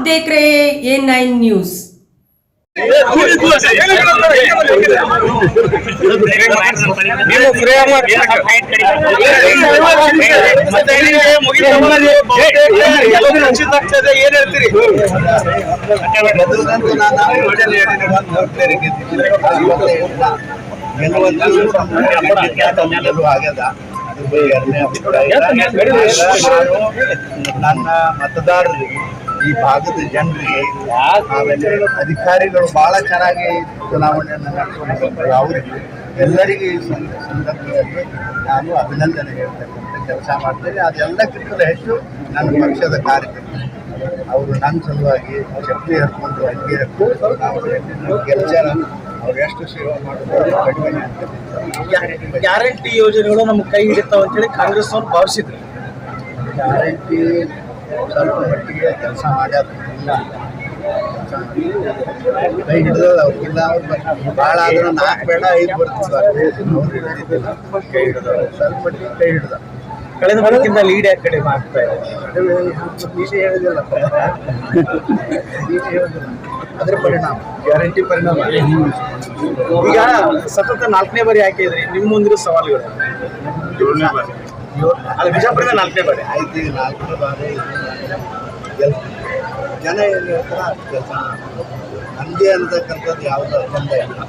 देख रहे हैं A9 न्यूज। ನನ್ನ ಮತದಾರರಿಗೆ ಈ ಭಾಗದ ಜನರಿಗೆ ಆಮೇಲೆ ಅಧಿಕಾರಿಗಳು ಬಹಳ ಚೆನ್ನಾಗಿ ಚುನಾವಣೆಯನ್ನು ನಡೆಸಿಕೊಂಡು ಅವರಿಗೆ ಎಲ್ಲರಿಗೂ ಈ ಸಂದರ್ಭದಲ್ಲಿ ನಾನು ಅಭಿನಂದನೆ ಹೇಳ್ತಕ್ಕಂಥ ಕೆಲಸ ಮಾಡ್ತೇನೆ. ಅದೆಲ್ಲಕ್ಕಿಂತಲೂ ಹೆಚ್ಚು ನನ್ನ ಪಕ್ಷದ ಕಾರ್ಯಕರ್ತರು ಅವರು ನನ್ನ ಸಲುವಾಗಿ ಶಕ್ತಿ ಹರ್ಕೊಂಡು ಅಲ್ಲಿಗೆ ಕೆಲಸ ಅವ್ರು ಎಷ್ಟು ಸೇವೆ ಮಾಡೋದು ಕಡಿಮೆ ಆಗ್ತದೆ. ಗ್ಯಾರಂಟಿ ಯೋಜನೆಗಳು ನಮ್ಗೆ ಕೈ ಹಿಡಿತಾವ ಅಂತೇಳಿ ಕಾಂಗ್ರೆಸ್ ಅವರು ಭಾವಿಸಿದ್ರು. ಗ್ಯಾರಂಟಿ ಸ್ವಲ್ಪ ಮಟ್ಟಿಗೆ ಕೆಲಸ ಮಾಡ್ಯಾರ, ಕೈ ಹಿಡಿದ ಅವ್ರಿಗಿಲ್ಲ. ಅವ್ರು ಭಾಳ ಆದ್ರೂ 4 ಬೇಡ 5 ಬರ್ತಿದ್ದ ಕೈ ಹಿಡಿದ ಸ್ವಲ್ಪ ಮಟ್ಟಿಗೆ ಕೈ ಹಿಡಿದ. ಕಳೆದ ಬರೋಕ್ಕಿಂತ ಲೀಡ್ ಯಾಕೆ ಕಡಿಮೆ ಆಗ್ತಾ ಇದೆ? ವಿಷಯ ಹೇಳಿದಿಲ್ಲ, ಅದ್ರ ಪರಿಣಾಮ, ಗ್ಯಾರಂಟಿ ಪರಿಣಾಮ. ಈಗ ಸತತ 4ನೇ ಬಾರಿ ಹಾಕಿದ್ರಿ, ನಿಮ್ಮ ಮುಂದಿರೋ ಸವಾಲುಗಳು? ಅಲ್ಲ, ಬಿಜಾಪುರದ 4ನೇ ಬಾರಿ ಆಯ್ತು. ಈಗ 4ನೇ ಬಾರಿ ಜನ ಏನು ಹೇಳ್ತಾರ ಕೆಲಸ ನಮಗೆ ಅನ್ನತಕ್ಕಂಥದ್ದು ಯಾವುದೋ ಅಜೆಂಡ ಇಲ್ಲ.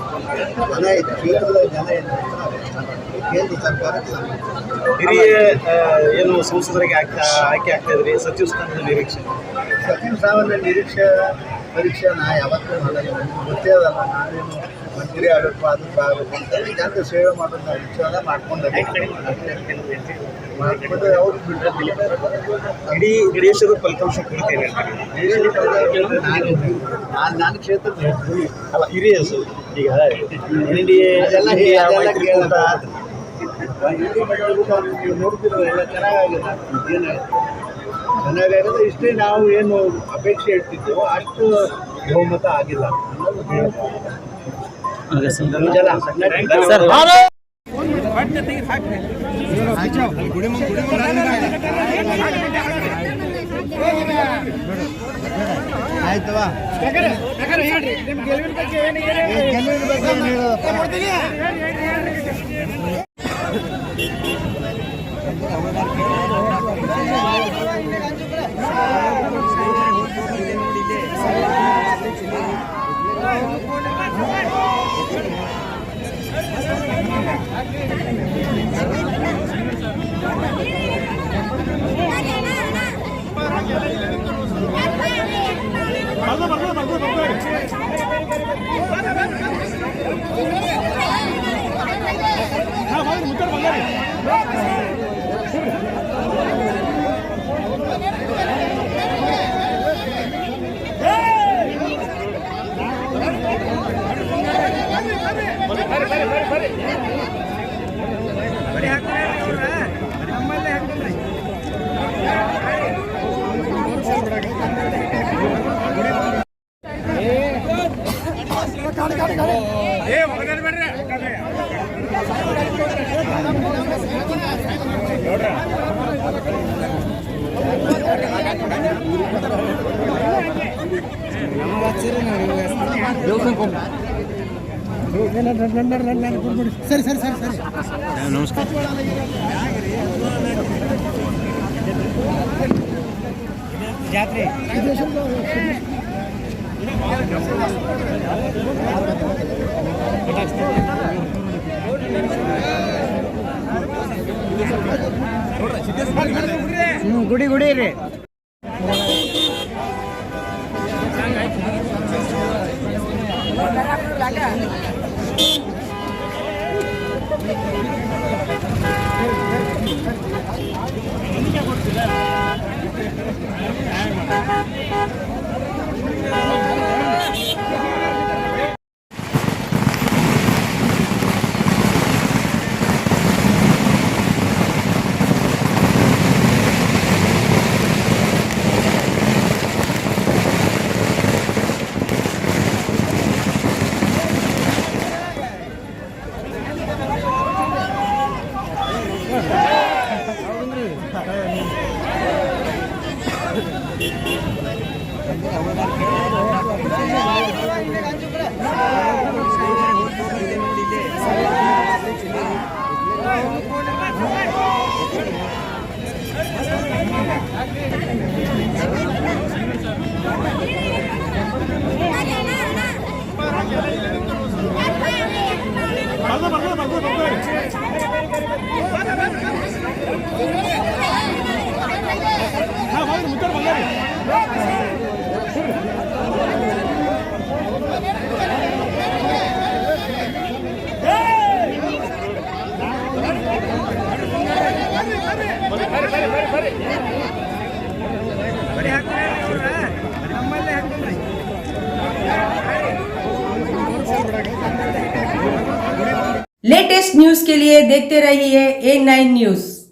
ಜನ ಕ್ಷೇತ್ರದ ಜನ ಏನು ಹೇಳ್ತಾರೆ ಕೇಂದ್ರ ಸರ್ಕಾರಕ್ಕೆ ಹಿರಿಯ ಏನು ಸಂಸದರಿಗೆ ಆಯ್ಕೆ ಆಗ್ತಾ ಇದ್ರಿ, ಸಚಿವ ಸ್ಥಾನದ ನಿರೀಕ್ಷೆ? ಸಚಿವ ಸ್ಥಾನದ ನಿರೀಕ್ಷೆ ಪರೀಕ್ಷೆ ನಾ ಯಾವತ್ತೂ ಮಾಡಲ್ಲ. ನನಗೆ ಗೊತ್ತೇ ಅದಲ್ಲ, ನಾನೇನು ಮಂತ್ರಿ ಆಗಬೇಕು ಅದಕ್ಕೆ ಆಗಬೇಕು ಅಂತೇಳಿ ಜನರ ಸೇವೆ ಮಾಡೋದು ನಾವು ವಿಚಾರ ಮಾಡ್ಕೊಂಡು ಅವ್ರು ಬಿಟ್ಟರೆ ಇಡೀ ದೇಶದ ಫಲಿತಾಂಶ ಕುರಿತೇನೆ. ನಾನು ಕ್ಷೇತ್ರದ ಅಲ್ಲ, ಹಿರಿಯ ಈಗ ಅದೆಲ್ಲ ನೀವು ನೋಡ್ತಿರೋ ಎಲ್ಲ ಚೆನ್ನಾಗಾಗಿದೆ. ಏನಾಯಿತು ಚೆನ್ನಾಗಾಗಿದೆ, ಇಷ್ಟೇ ನಾವು ಏನು ಅಪೇಕ್ಷೆ ಇಡ್ತಿದ್ದೆವೋ ಅಷ್ಟು ಬಹುಮತ ಆಗಿಲ್ಲ ಆಯ್ತವಾ. ಗೆಲುವಿನ ಬಗ್ಗೆ ಏನು ಹೇಳೋದಪ್ಪ? ಸರಿ ಸರಿ ಸರಿ ಸರಿ ನಮಸ್ಕಾರ. ಜಾತ್ರೆ ಗುಡಿ ಗುಡಿ ರೀ. लेटेस्ट न्यूज के लिए देखते रहिए A9 न्यूज।